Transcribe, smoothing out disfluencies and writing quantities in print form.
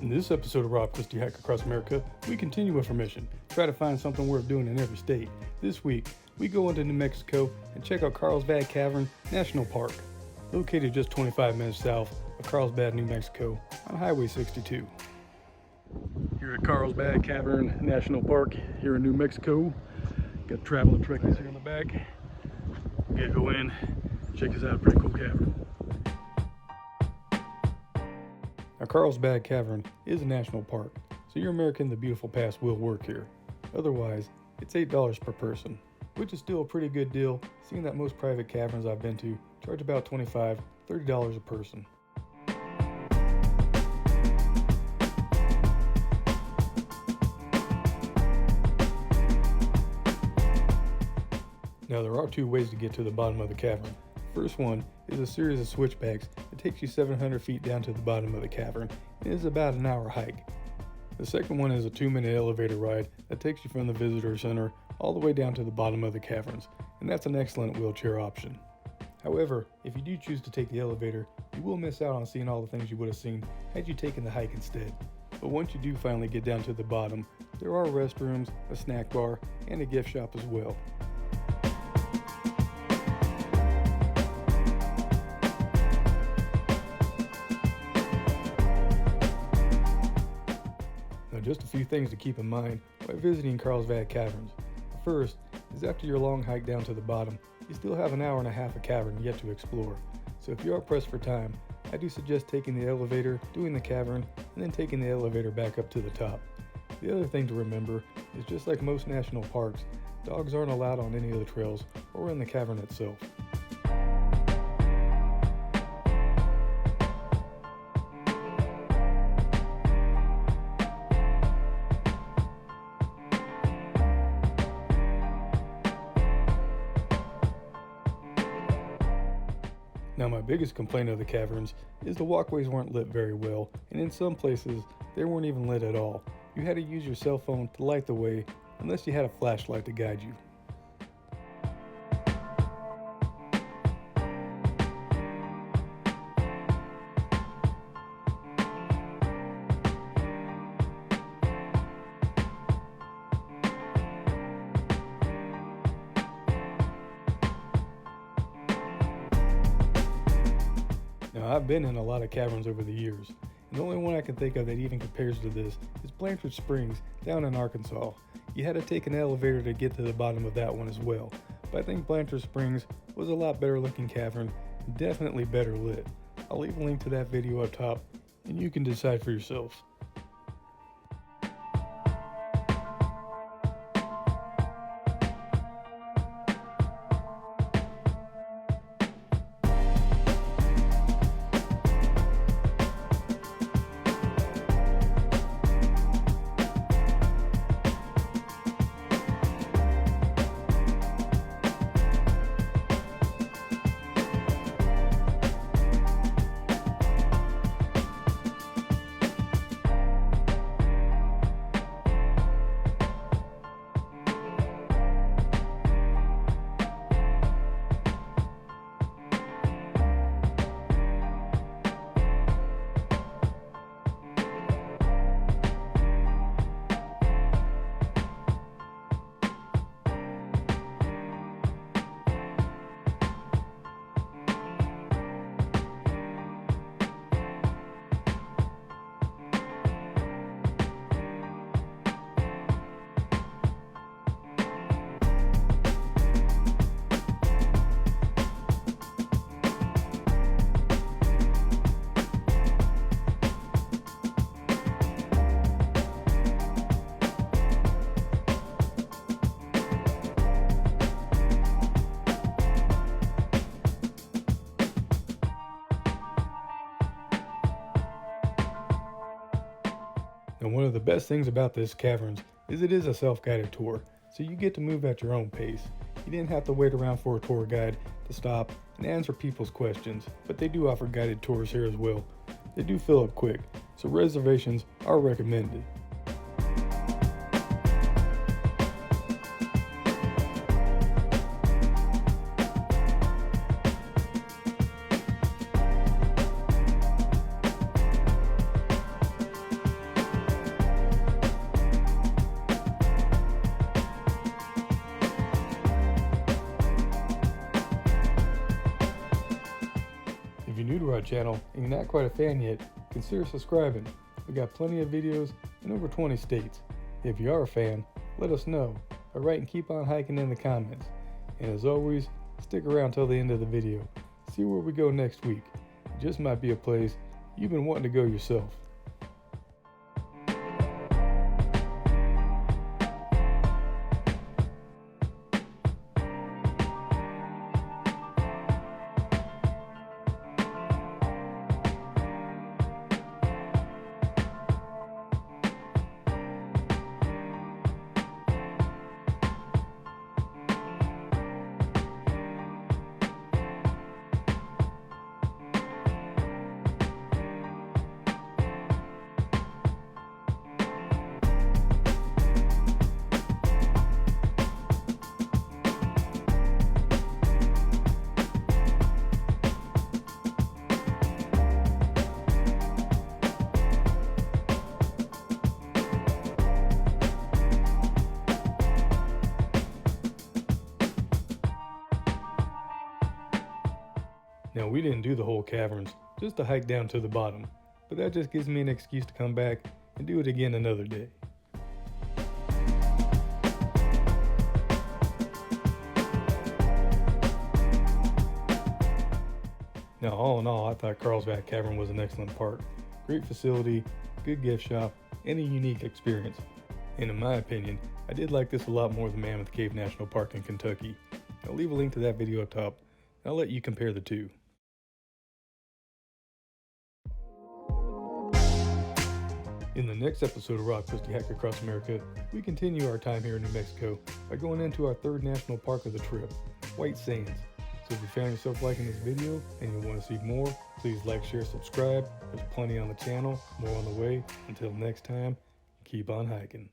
In this episode of Rob Christie Hike Across America, we continue with our mission, try to find something worth doing in every state. This week, we go into New Mexico and check out Carlsbad Caverns National Park, located just 25 minutes south of Carlsbad, New Mexico, on Highway 62. Here at Carlsbad Cavern National Park, here in New Mexico, got traveling trekkies here in the back. We're gonna go in, check this out, pretty cool cavern. Now, Carlsbad Cavern is a national park, so your American the Beautiful Pass will work here. Otherwise, it's $8 per person, which is still a pretty good deal, seeing that most private caverns I've been to charge about $25, $30 a person. Now, there are two ways to get to the bottom of the cavern. The first one is a series of switchbacks that takes you 700 feet down to the bottom of the cavern and is about an hour hike. The second one is a 2-minute elevator ride that takes you from the visitor center all the way down to the bottom of the caverns, and that's an excellent wheelchair option. However, if you do choose to take the elevator, you will miss out on seeing all the things you would have seen had you taken the hike instead. But once you do finally get down to the bottom, there are restrooms, a snack bar, and a gift shop as well. Just a few things to keep in mind while visiting Carlsbad Caverns. The first is after your long hike down to the bottom, you still have an hour and a half of cavern yet to explore. So if you are pressed for time, I do suggest taking the elevator, doing the cavern, and then taking the elevator back up to the top. The other thing to remember is just like most national parks, dogs aren't allowed on any of the trails or in the cavern itself. Now, my biggest complaint of the caverns is the walkways weren't lit very well, and in some places, they weren't even lit at all. You had to use your cell phone to light the way, unless you had a flashlight to guide you. Now, I've been in a lot of caverns over the years, and the only one I can think of that even compares to this is Blanchard Springs down in Arkansas. You had to take an elevator to get to the bottom of that one as well, but I think Blanchard Springs was a lot better looking cavern, and definitely better lit. I'll leave a link to that video up top, and you can decide for yourselves. And one of the best things about this caverns is it is a self-guided tour, so you get to move at your own pace. You didn't have to wait around for a tour guide to stop and answer people's questions, but they do offer guided tours here as well. They do fill up quick, so reservations are recommended. channel and you're not quite a fan yet, consider subscribing. We got plenty of videos in over 20 states. If you are a fan, let us know. Or write and keep on hiking in the comments. And as always, stick around till the end of the video. See where we go next week. It just might be a place you've been wanting to go yourself. Now, we didn't do the whole caverns, just a hike down to the bottom, but that just gives me an excuse to come back and do it again another day. Now, all in all, I thought Carlsbad Cavern was an excellent park. Great facility, good gift shop, and a unique experience. And in my opinion, I did like this a lot more than Mammoth Cave National Park in Kentucky. I'll leave a link to that video up top, and I'll let you compare the two. In the next episode of Rock Twisty Hike Across America, we continue our time here in New Mexico by going into our third national park of the trip, White Sands. So if you found yourself liking this video and you want to see more, please like, share, subscribe. There's plenty on the channel, more on the way. Until next time, keep on hiking.